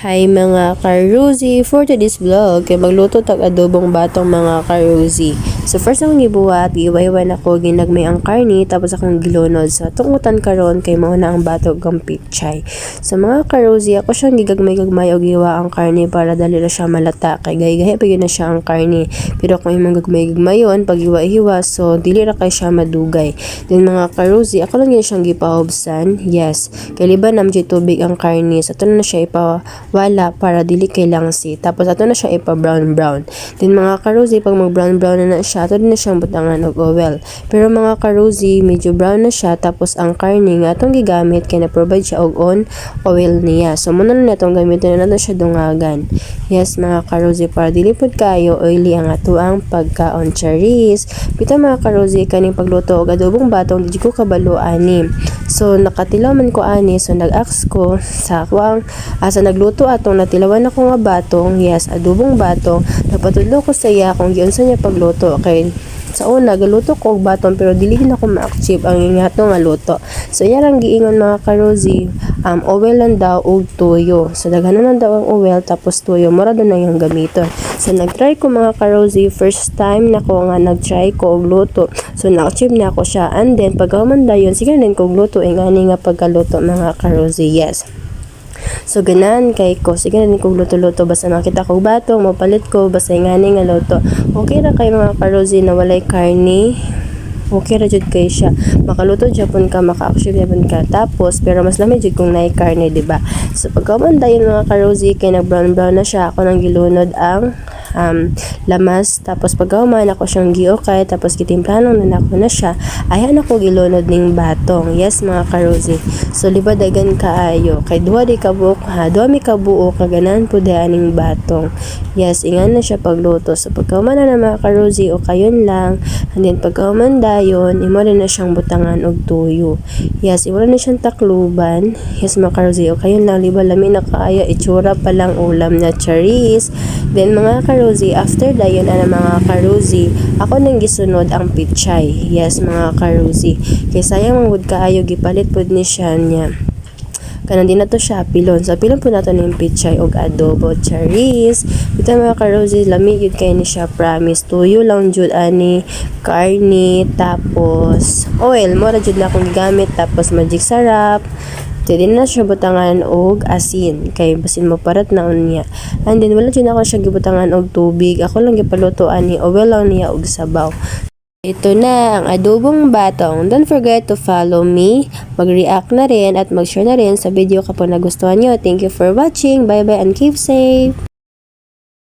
Hi mga karuzi, for today's vlog, kay magluto tag adobong batong mga karuzi. So first akong gibuhat, giwaywan ako, ginagmay ang karni, tapos akong gilunod. So tungutan karon kay mauna ang bato ng pichay. So mga karuzi, ako siyang gigagmay-gagmay o giwa ang karni para dali na siya malata. Kay gahi-gahi pa yun na siya ang karni. Pero kung imong gagmay-gagmayon, pag hiwa-hiwa, so dili ra kay siya madugay. Then mga karuzi, ako lang yun siyang gipahobsan. Yes, kay liban nam tubig ang karni. So ito na siya wala para dili kay langsi. Tapos ato na siya ipa brown brown. Then mga karuzi, pag mag brown brown na siya, ato din na siyang butangan og oil. Pero mga karuzi, medyo brown na siya, tapos ang karne nga atong gigamit kay na provide siya og oil niya. So muna na natong gamitin na nato siya dungagan. Yes mga karuzi, para dili pud kayo oily ang ato ang pagkaon charis. Bitaw mga karuzi, kaning pagluto og adobong batong di ko kabalo ani. So nakatilaw man ko ani, so nag-ask ko sa kuang asa nagluto atong natilawan ako nga batong, yes, adobong batong. Napatudlo ko sa iya kung giunsa niya pagluto kay sa una galuto ko og batong pero dili na ko ma-achieve ang ingato nga luto. So iya lang giingon mga karuzi, oil lang daw og tuyo. So daghanon lang daw ang oil tapos tuyo, mura do na yung gamiton. So nagtry ko mga karuzi, first time na ko nga nagtry ko og luto. So na-achieve na ako siya, and then pagkahuman dayon sige din ko luto ingani nga pagkaluto mga karuzi, yes. So ganan kay ko sige na kog luto-luto basta makita kog batong mapalit ko basta ingani nga luto. Okay ra kay mga karuzi na walay karni. Okay ra jud kay siya. Makaluto Japon ka, maka-action Japon ka. Tapos pero mas lamay jud kung naay karne, di ba? So pagkaman dayon mga karuzi kay nag brown brown na siya, ako nang gilunod ang lamas. Tapos pagkahuman ako siyang giokay, tapos gitimplanon na ako na siya, ayan ako gilunod ning batong. Yes mga karuzi, so libad dagan kaayo kay duha di kabuok ha, duha mi kabuok kaganan pud aning batong. Yes, ingan na siya pagluto. So pagkahuman na mga karuzi o kayon lang, and then pagkahuman dayon imo na siyang butangan og tuyo. Yes, imo na siyang takluban. Yes mga karuzi, o kayon lang, libad lami na kaayo, itsura pa lang ulam na charis. Then mga karuzi, after dayon ana mga karuzi, ako nang gisunod ang pichay. Yes mga karuzi, kay sayang mangud kaayo gipalit pud ni siya niya. Kanan din na to siya pilon. So pilon po nato ng pichay og adobo charis. Ito mga karuzi, lami yun kayo ni siya, promise. Tuyo lang jud ani, karni, tapos oil. Mora jud na akong gigamit, tapos magic sarap. Pwede na siya butangan og asin kay basin mo parat na unya. And then wala jud ako siya gibutangan og tubig. Ako lang gipaluto ani oil lang niya og sabaw. Ito na ang adobong batong. Don't forget to follow me, mag-react na rin at mag-share na rin sa video kapag nagustuhan nyo. Thank you for watching. Bye bye and keep safe.